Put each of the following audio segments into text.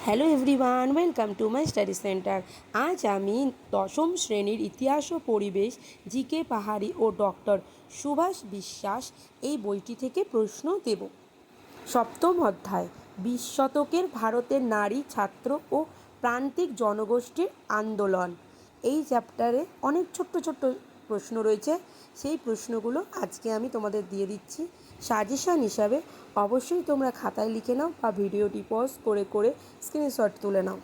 Hello everyone, welcome to my study centre. আজ আমি দশম শ্রেণীর ইতিহাস ও পরিবেশ জিকে পাহাড়ি ও ডক্টর সুভাষ বিশ্বাস এই বইটি থেকে প্রশ্ন দেব। সপ্তম অধ্যায়, 20 শতকের ভারতের নারী, ছাত্র ও প্রান্তিক জনগোষ্ঠীর আন্দোলন। এই চ্যাপ্টারে অনেক ছোট্ট ছোট্ট প্রশ্ন রয়েছে। সেই প্রশ্নগুলো আজকে আমি তোমাদের দিয়ে দিচ্ছি সাজেশান হিসাবে। অবশ্যই তোমরা খাতায় লিখে নাও বা ভিডিওটি পজ করে করে স্ক্রিনশট তুলে নাও।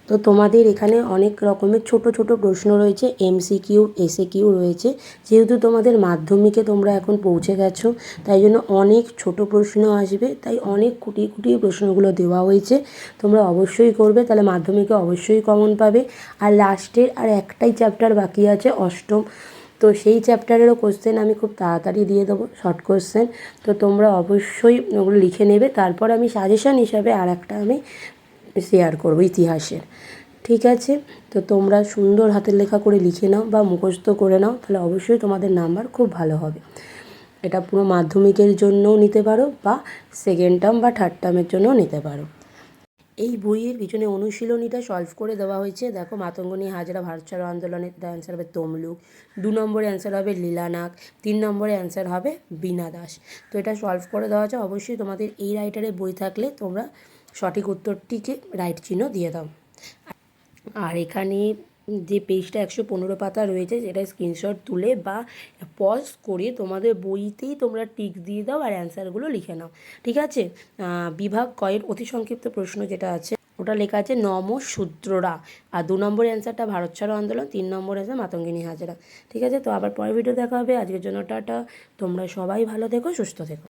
তো তোমাদের এখানে অনেক রকমের ছোট ছোট প্রশ্ন রয়েছে, এমসিকিউ এসএকিউ রয়েছে। যেহেতু তোমাদের মাধ্যমিকে তোমরা এখন পৌঁছে গেছো, তাই জন্য অনেক ছোট প্রশ্ন আসবে, তাই অনেক খুঁটিয়ে খুঁটিয়ে প্রশ্নগুলো দেওয়া হয়েছে। তোমরা অবশ্যই করবে, তাহলে মাধ্যমিকে অবশ্যই কমন পাবে। আর লাস্টের আর একটাই চ্যাপ্টার বাকি আছে, অষ্টম, তো সেই চ্যাপ্টারেরও কোশ্চেন আমি খুব তাড়াতাড়ি দিয়ে দেবো, শর্ট কোশ্চেন। তো তোমরা অবশ্যই ওগুলো লিখে নেবে। তারপর আমি সাজেশান হিসাবে আর একটা আমি শেয়ার করবো ইতিহাসের। ঠিক আছে, তো তোমরা সুন্দর হাতের লেখা করে লিখে নাও বা মুখস্থ করে নাও, তাহলে অবশ্যই তোমাদের নাম্বার খুব ভালো হবে। এটা পুরো মাধ্যমিকের জন্যও নিতে পারো বা সেকেন্ড টার্ম বা থার্ড টার্মের জন্যও নিতে পারো। এই বইয়ের পিছনে অনুশীলনীটা সলভ করে দেওয়া হয়েছে। দেখো, মাতঙ্গিনী হাজরা ভারত ছাড়ো আন্দোলনের অ্যান্সার হবে তমলুক, 2 নম্বরে অ্যান্সার হবে লীলানাগ, 3 নম্বরে অ্যান্সার হবে বীণা দাস। তো এটা সলভ করে দেওয়া আছে। অবশ্যই তোমাদের এই রাইটারের বই থাকলে তোমরা সঠিক উত্তরটিকে রাইট চিহ্ন দিয়ে দাও। আর এখানে যে পেজটা 115 পাতা রয়েছে, সেটা স্ক্রিনশট তুলে বা পজ করে তোমাদের বইতেই তোমরা টিক দিয়ে দাও আর অ্যান্সারগুলো লিখে নাও। ঠিক আছে, বিভাগ কয়ের অতি সংক্ষিপ্ত প্রশ্ন যেটা আছে ওটা লেখা আছে নমঃশূদ্ররা, আর 2 নম্বরের অ্যান্সারটা ভারত ছাড়ো আন্দোলন, 3 নম্বর অ্যান্সার মাতঙ্গিনী হাজরা। ঠিক আছে, তো আবার পরের ভিডিও দেখা হবে। আজকের জন্য টাটা। তোমরা সবাই ভালো থেকো, সুস্থ থেকো।